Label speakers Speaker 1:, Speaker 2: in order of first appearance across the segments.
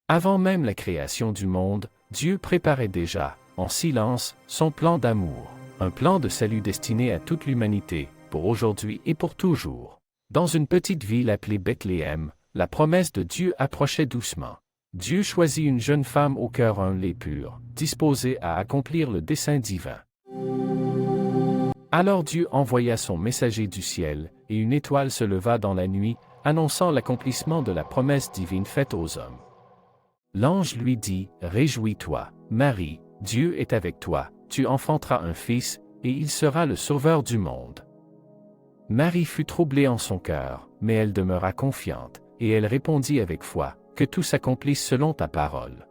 Speaker 1: Avant même la création du monde, Dieu préparait déjà, en silence, son plan d'amour, un plan de salut destiné à toute l'humanité, pour aujourd'hui et pour toujours. Dans une petite ville appelée Bethléem, la promesse de Dieu approchait doucement. Dieu choisit une jeune femme au cœur humble et pur, disposée à accomplir le dessein divin. Alors Dieu envoya son messager du ciel, et une étoile se leva dans la nuit, annonçant l'accomplissement de la promesse divine faite aux hommes. L'ange lui dit, « Réjouis-toi, Marie, Dieu est avec toi, tu enfanteras un fils, et il sera le sauveur du monde. » Marie fut troublée en son cœur, mais elle demeura confiante, et elle répondit avec foi, « Que tout s'accomplisse selon ta parole. »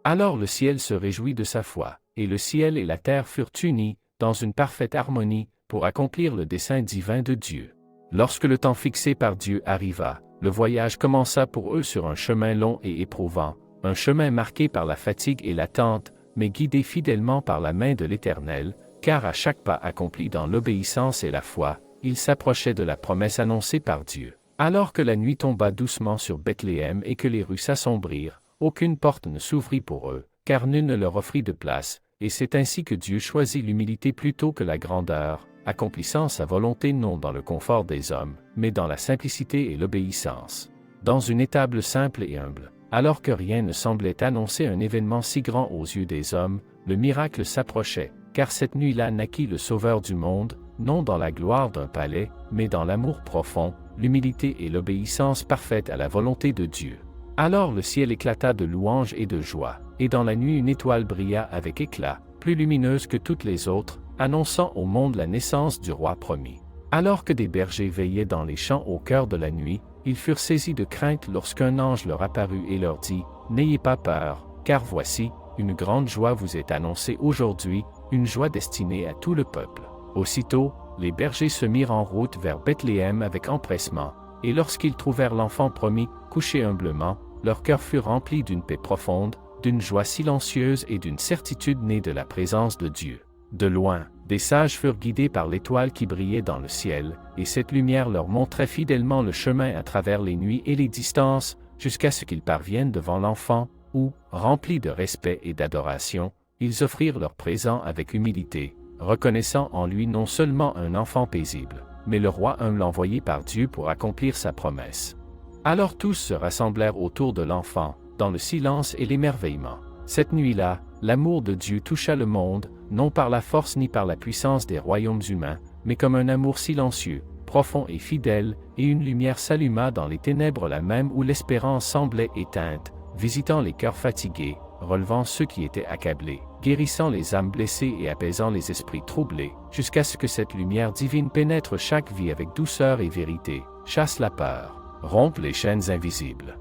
Speaker 1: Alors le ciel se réjouit de sa foi, et le ciel et la terre furent unis, dans une parfaite harmonie, pour accomplir le dessein divin de Dieu. Lorsque le temps fixé par Dieu arriva, le voyage commença pour eux sur un chemin long et éprouvant, un chemin marqué par la fatigue et l'attente, mais guidé fidèlement par la main de l'Éternel, car à chaque pas accompli dans l'obéissance et la foi, ils s'approchaient de la promesse annoncée par Dieu. Alors que la nuit tomba doucement sur Bethléem et que les rues s'assombrirent, aucune porte ne s'ouvrit pour eux, car nul ne leur offrit de place, et c'est ainsi que Dieu choisit l'humilité plutôt que la grandeur, accomplissant sa volonté non dans le confort des hommes, mais dans la simplicité et l'obéissance. Dans une étable simple et humble, alors que rien ne semblait annoncer un événement si grand aux yeux des hommes, le miracle s'approchait, car cette nuit-là naquit le Sauveur du monde, non dans la gloire d'un palais, mais dans l'amour profond, l'humilité et l'obéissance parfaite à la volonté de Dieu. Alors le ciel éclata de louanges et de joie, et dans la nuit une étoile brilla avec éclat, plus lumineuse que toutes les autres, annonçant au monde la naissance du roi promis. Alors que des bergers veillaient dans les champs au cœur de la nuit, ils furent saisis de crainte lorsqu'un ange leur apparut et leur dit, « N'ayez pas peur, car voici, une grande joie vous est annoncée aujourd'hui, une joie destinée à tout le peuple. » Aussitôt, les bergers se mirent en route vers Bethléem avec empressement, et lorsqu'ils trouvèrent l'enfant promis, couché humblement, leur cœur fut rempli d'une paix profonde, d'une joie silencieuse et d'une certitude née de la présence de Dieu. De loin, des sages furent guidés par l'étoile qui brillait dans le ciel, et cette lumière leur montrait fidèlement le chemin à travers les nuits et les distances, jusqu'à ce qu'ils parviennent devant l'enfant, où, remplis de respect et d'adoration, ils offrirent leur présent avec humilité, reconnaissant en lui non seulement un enfant paisible, mais le roi humble envoyé par Dieu pour accomplir sa promesse. Alors tous se rassemblèrent autour de l'enfant, dans le silence et l'émerveillement. Cette nuit-là, l'amour de Dieu toucha le monde, non par la force ni par la puissance des royaumes humains, mais comme un amour silencieux, profond et fidèle, et une lumière s'alluma dans les ténèbres là même où l'espérance semblait éteinte, visitant les cœurs fatigués, relevant ceux qui étaient accablés, guérissant les âmes blessées et apaisant les esprits troublés, jusqu'à ce que cette lumière divine pénètre chaque vie avec douceur et vérité, chasse la peur, rompe les chaînes invisibles,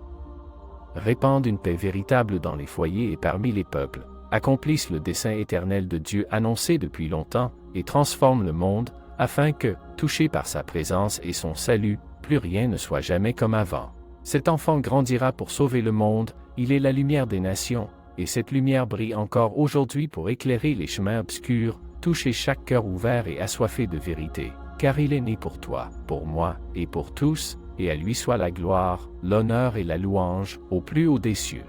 Speaker 1: répande une paix véritable dans les foyers et parmi les peuples, accomplisse le dessein éternel de Dieu annoncé depuis longtemps, et transforme le monde, afin que, touché par sa présence et son salut, plus rien ne soit jamais comme avant. Cet enfant grandira pour sauver le monde, il est la lumière des nations, et cette lumière brille encore aujourd'hui pour éclairer les chemins obscurs, toucher chaque cœur ouvert et assoiffé de vérité, car il est né pour toi, pour moi, et pour tous, et à lui soit la gloire, l'honneur et la louange, au plus haut des cieux.